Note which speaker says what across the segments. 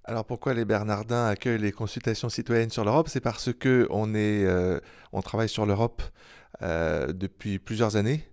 Speaker 1: Alors pourquoi les Bernardins accueillent les consultations citoyennes sur l'Europe? C'est parce que on travaille sur l'Europe depuis plusieurs années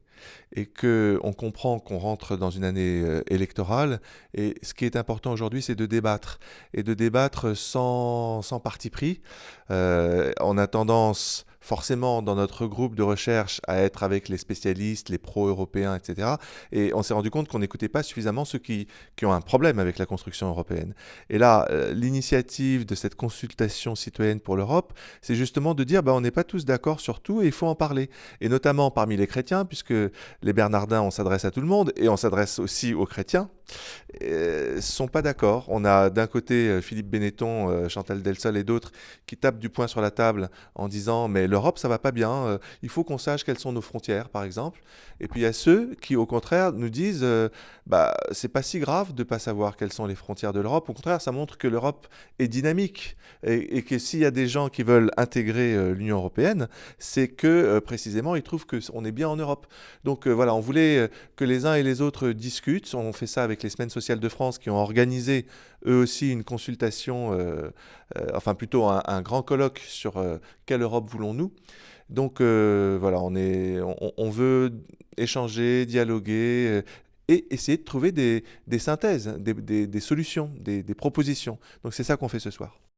Speaker 1: et que on comprend qu'on rentre dans une année électorale. Et ce qui est important aujourd'hui, c'est de débattre et de débattre sans parti pris. On a tendance forcément dans notre groupe de recherche à être avec les spécialistes, les pro-européens, etc. Et on s'est rendu compte qu'on n'écoutait pas suffisamment ceux qui ont un problème avec la construction européenne. Et là, l'initiative de cette consultation citoyenne pour l'Europe, c'est justement de dire bah, on n'est pas tous d'accord sur tout et il faut en parler. Et notamment parmi les chrétiens, puisque les Bernardins, on s'adresse à tout le monde et on s'adresse aussi aux chrétiens, sont pas d'accord. On a d'un côté Philippe Benetton, Chantal Delsol et d'autres qui tapent du poing sur la table en disant mais l'Europe ça va pas bien, il faut qu'on sache quelles sont nos frontières par exemple. Et puis il y a ceux qui au contraire nous disent bah c'est pas si grave de pas savoir quelles sont les frontières de l'Europe. Au contraire, ça montre que l'Europe est dynamique et que s'il y a des gens qui veulent intégrer l'Union européenne, c'est que précisément ils trouvent que on est bien en Europe. Donc voilà, on voulait que les uns et les autres discutent. On fait ça avec les Semaines sociales de France qui ont organisé eux aussi une consultation, enfin plutôt un grand colloque sur quelle Europe voulons-nous. Donc voilà, on veut échanger, dialoguer et essayer de trouver des synthèses, des solutions, des propositions. Donc c'est ça qu'on fait ce soir.